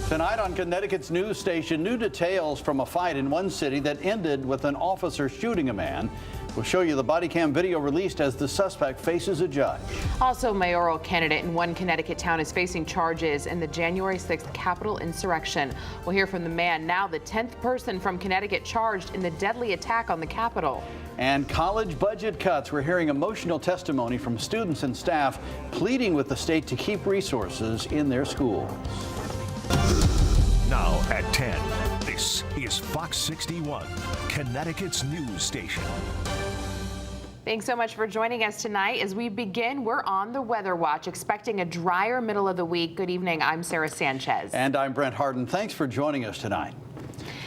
Tonight on Connecticut's news station, new details from a fight in one city that ended with an officer shooting a man. We'll show you the body cam video released as the suspect faces a judge. Also, mayoral candidate in one Connecticut town is facing charges in the January 6th Capitol insurrection. We'll hear from the man, now the 10th person from Connecticut charged in the deadly attack on the Capitol. And college budget cuts. We're hearing emotional testimony from students and staff pleading with the state to keep resources in their schools. Now at 10, this is Fox 61, Connecticut's news station. Thanks so much for joining us tonight. As we begin, we're on the weather watch, expecting a drier middle of the week. Good evening. I'm Sarah Sanchez. And I'm Brent Harden. Thanks for joining us tonight.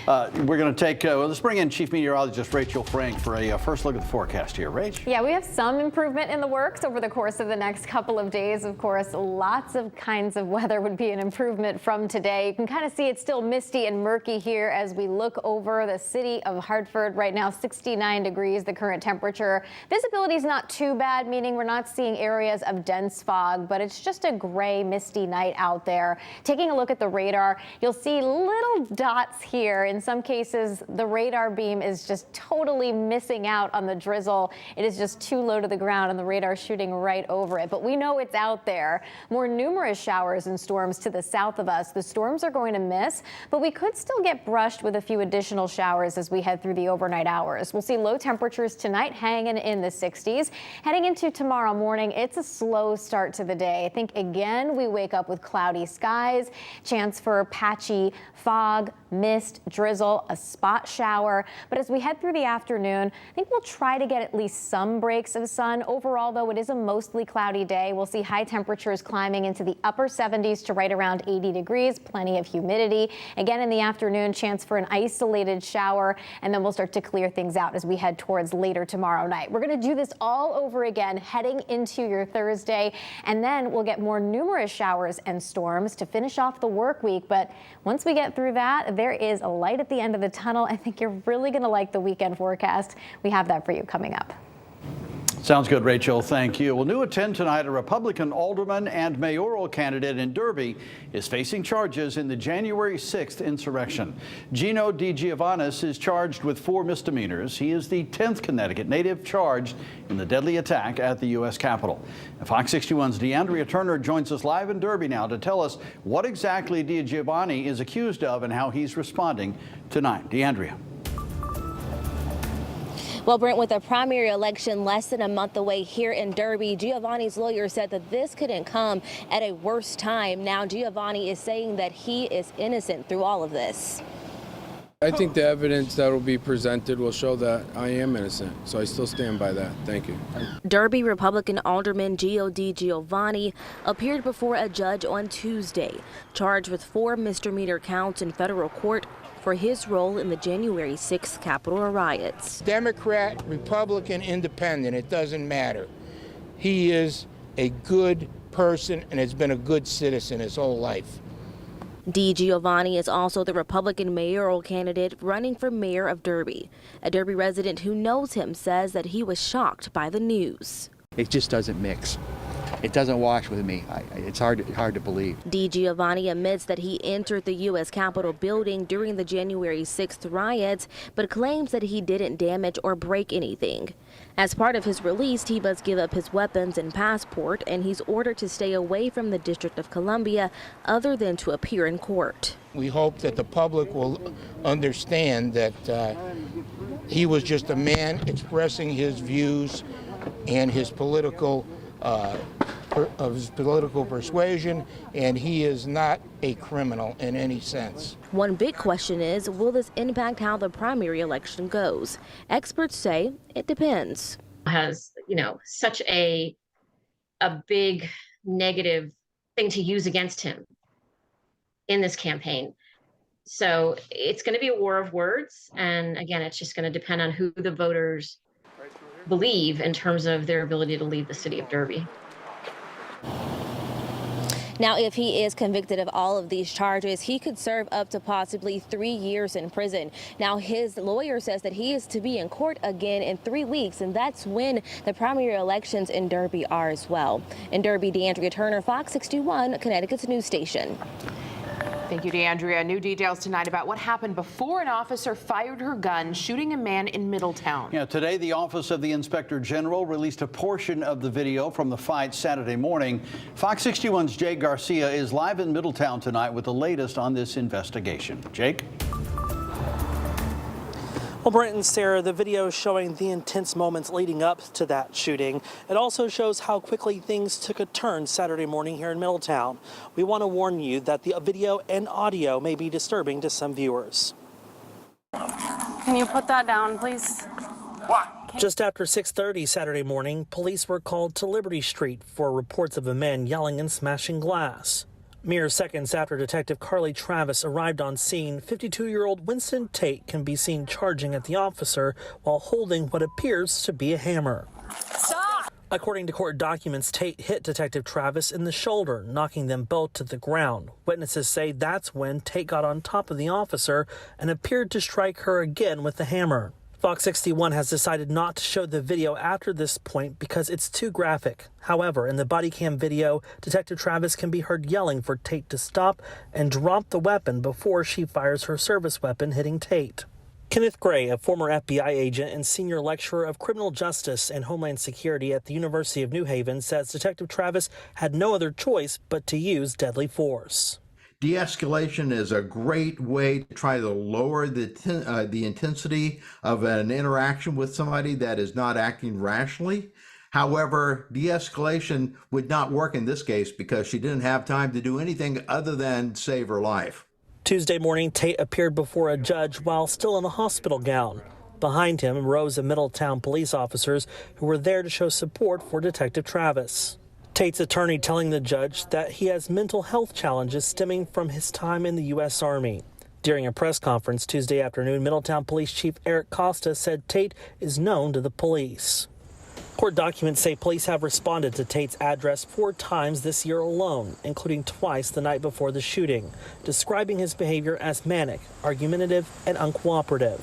We're going to take, let's bring in Chief Meteorologist Rachel Frank for a first look at the forecast here. Rach? Yeah, we have some improvement in the works over the course of the next couple of days. Of course, lots of kinds of weather would be an improvement from today. You can kind of see it's still misty and murky here as we look over the city of Hartford. Right now, 69 degrees, the current temperature. Visibility is not too bad, meaning we're not seeing areas of dense fog, but it's just a gray, misty night out there. Taking a look at the radar, you'll see little dots here. In some cases, the radar beam is just totally missing out on the drizzle. It is just too low to the ground and the radar shooting right over it. But we know it's out there. More numerous showers and storms to the south of us. The storms are going to miss, but we could still get brushed with a few additional showers as we head through the overnight hours. We'll see low temperatures tonight hanging in the 60s. Heading into tomorrow morning, it's a slow start to the day. I think again, we wake up with cloudy skies, chance for patchy fog, mist, drizzle, a spot shower. But as we head through the afternoon, I think we'll try to get at least some breaks of sun. Overall, though, it is a mostly cloudy day. We'll see high temperatures climbing into the upper 70s to right around 80 degrees, plenty of humidity. Again, in the afternoon, chance for an isolated shower, and then we'll start to clear things out as we head towards later tomorrow night. We're going to do this all over again heading into your Thursday, and then we'll get more numerous showers and storms to finish off the work week. But once we get through that, there is a light at the end of the tunnel. I think you're really going to like the weekend forecast. We have that for you coming up. Sounds good, Rachel. Thank you. Well, new at 10 tonight, a Republican alderman and mayoral candidate in Derby is facing charges in the January 6th insurrection. Gino DiGiovannis is charged with 4 misdemeanors. He is the 10th Connecticut native charged in the deadly attack at the U.S. Capitol. Fox 61's DeAndrea Turner joins us live in Derby now to tell us what exactly DiGiovanni is accused of and how he's responding tonight. DeAndrea. Well, Brent, with the primary election less than a month away here in Derby, Giovanni's lawyer said that this couldn't come at a worse time. Now, Giovanni is saying that he is innocent through all of this. I think the evidence that will be presented will show that I am innocent, so I still stand by that. Thank you. Derby Republican Alderman Gio DiGiovanni appeared before a judge on Tuesday, charged with 4 misdemeanor counts in federal court for his role in the January 6th Capitol riots. Democrat, Republican, Independent, it doesn't matter. He is a good person and has been a good citizen his whole life. DiGiovanni is also the Republican mayoral candidate running for mayor of Derby. A Derby resident who knows him says that he was shocked by the news. It just doesn't mix. It doesn't wash with me. It's hard to believe. DiGiovanni admits that he entered the U.S. Capitol building during the January 6th riots, but claims that he didn't damage or break anything. As part of his release, he must give up his weapons and passport, and he's ordered to stay away from the District of Columbia other than to appear in court. We hope that the public will understand that he was just a man expressing his views and his political persuasion, and he is not a criminal in any sense. One big question is, will this impact how the primary election goes? Experts say it depends. Has, such a big negative thing to use against him in this campaign. So it's going to be a war of words. And again, it's just going to depend on who the voters believe in terms of their ability to lead the city of Derby. Now, if he is convicted of all of these charges, he could serve up to possibly 3 years in prison. Now, his lawyer says that he is to be in court again in 3 weeks, and that's when the primary elections in Derby are as well. In Derby, DeAndrea Turner, Fox 61, Connecticut's news station. Thank you, DeAndrea. New details tonight about what happened before an officer fired her gun, shooting a man in Middletown. Yeah, today the Office of the Inspector General released a portion of the video from the fight Saturday morning. Fox 61's Jake Garcia is live in Middletown tonight with the latest on this investigation. Jake? Well, Brent and Sarah, the video is showing the intense moments leading up to that shooting. It also shows how quickly things took a turn Saturday morning here in Middletown. We want to warn you that the video and audio may be disturbing to some viewers. Can you put that down, please? Just after 6:30 Saturday morning, police were called to Liberty Street for reports of a man yelling and smashing glass. Mere seconds after Detective Carly Travis arrived on scene, 52-year-old Winston Tate can be seen charging at the officer while holding what appears to be a hammer. Stop! According to court documents, Tate hit Detective Travis in the shoulder, knocking them both to the ground. Witnesses say that's when Tate got on top of the officer and appeared to strike her again with the hammer. Fox 61 has decided not to show the video after this point because it's too graphic. However, in the body cam video, Detective Travis can be heard yelling for Tate to stop and drop the weapon before she fires her service weapon, hitting Tate. Kenneth Gray, a former FBI agent and senior lecturer of criminal justice and homeland security at the University of New Haven, says Detective Travis had no other choice but to use deadly force. De-escalation is a great way to try to lower the intensity of an interaction with somebody that is not acting rationally. However, de-escalation would not work in this case because she didn't have time to do anything other than save her life. Tuesday morning, Tate appeared before a judge while still in a hospital gown. Behind him, rows of Middletown police officers who were there to show support for Detective Travis. Tate's attorney telling the judge that he has mental health challenges stemming from his time in the U.S. Army. During a press conference Tuesday afternoon, Middletown Police Chief Eric Costa said Tate is known to the police. Court documents say police have responded to Tate's address 4 times this year alone, including twice the night before the shooting, describing his behavior as manic, argumentative, and uncooperative.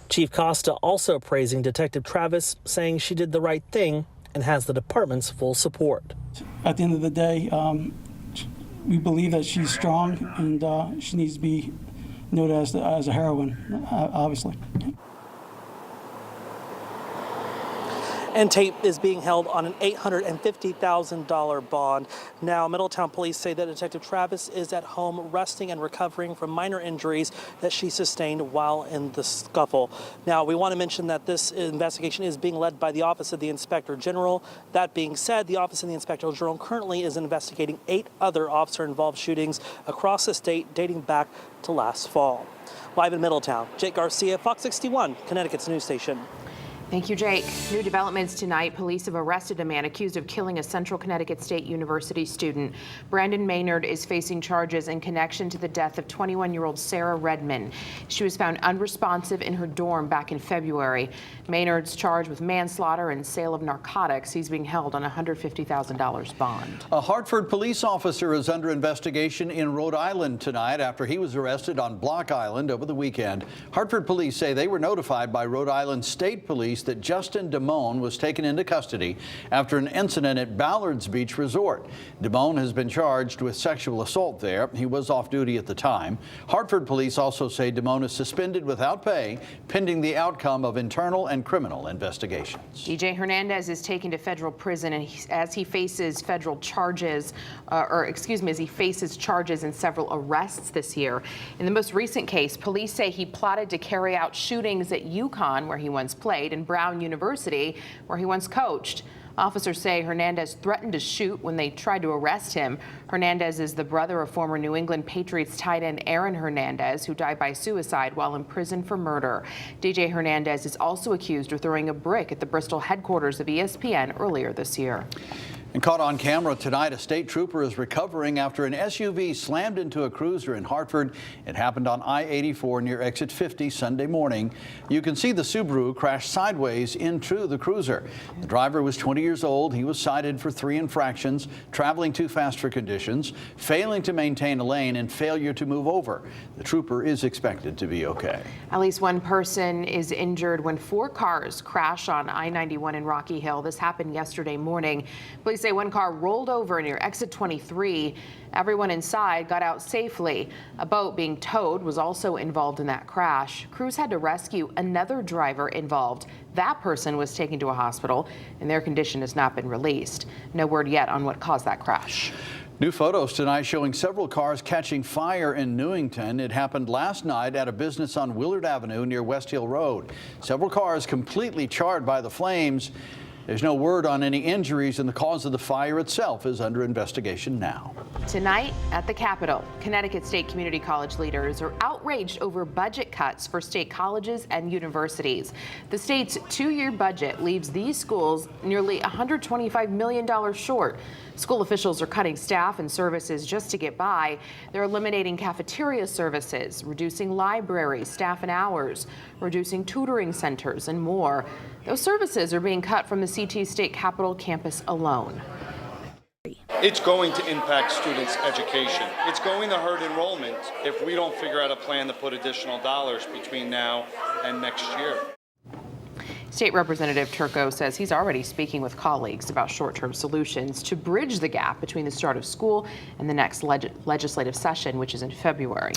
Chief Costa also praising Detective Travis, saying she did the right thing and has the department's full support. At the end of the day, we believe that she's strong and she needs to be noted as a heroine, obviously. And Tate is being held on an $850,000 bond. Now, Middletown police say that Detective Travis is at home resting and recovering from minor injuries that she sustained while in the scuffle. Now, we want to mention that this investigation is being led by the Office of the Inspector General. That being said, the Office of the Inspector General currently is investigating 8 other officer-involved shootings across the state dating back to last fall. Live in Middletown, Jake Garcia, Fox 61, Connecticut's news station. Thank you, Jake. New developments tonight. Police have arrested a man accused of killing a Central Connecticut State University student. Brandon Maynard is facing charges in connection to the death of 21-year-old Sarah Redmond. She was found unresponsive in her dorm back in February. Maynard's charged with manslaughter and sale of narcotics. He's being held on a $150,000 bond. A Hartford police officer is under investigation in Rhode Island tonight after he was arrested on Block Island over the weekend. Hartford police say they were notified by Rhode Island State Police that Justin Damone was taken into custody after an incident at Ballard's Beach Resort. Damone has been charged with sexual assault there. He was off duty at the time. Hartford police also say Damone is suspended without pay pending the outcome of internal and criminal investigations. DJ Hernandez is taken to federal prison and as he faces federal charges, as he faces charges in several arrests this year. In the most recent case, police say he plotted to carry out shootings at UConn, where he once played, and Brown University, where he once coached. Officers say Hernandez threatened to shoot when they tried to arrest him. Hernandez is the brother of former New England Patriots tight end Aaron Hernandez, who died by suicide while in prison for murder. DJ Hernandez is also accused of throwing a brick at the Bristol headquarters of ESPN earlier this year. And caught on camera tonight, a state trooper is recovering after an SUV slammed into a cruiser in Hartford. It happened on I-84 near exit 50 Sunday morning. You can see the Subaru crash sideways into the cruiser. The driver was 20 years old. He was cited for 3 infractions: traveling too fast for conditions, failing to maintain a lane, and failure to move over. The trooper is expected to be okay. At least one person is injured when 4 cars crash on I-91 in Rocky Hill. This happened yesterday morning. Police Police say one car rolled over near exit 23. Everyone inside got out safely. A boat being towed was also involved in that crash. Crews had to rescue another driver involved. That person was taken to a hospital, and their condition has not been released. No word yet on what caused that crash. New photos tonight showing several cars catching fire in Newington. It happened last night at a business on Willard Avenue near West Hill Road. Several cars completely charred by the flames. There's no word on any injuries, and the cause of the fire itself is under investigation now. Tonight at the Capitol, Connecticut State Community College leaders are outraged over budget cuts for state colleges and universities. The state's two-year budget leaves these schools nearly $125 million short. School officials are cutting staff and services just to get by. They're eliminating cafeteria services, reducing library staff and hours, reducing tutoring centers, and more. Those services are being cut from the CT State Capitol campus alone. It's going to impact students' education. It's going to hurt enrollment if we don't figure out a plan to put additional dollars between now and next year. State Representative Turco says he's already speaking with colleagues about short-term solutions to bridge the gap between the start of school and the next legislative session, which is in February.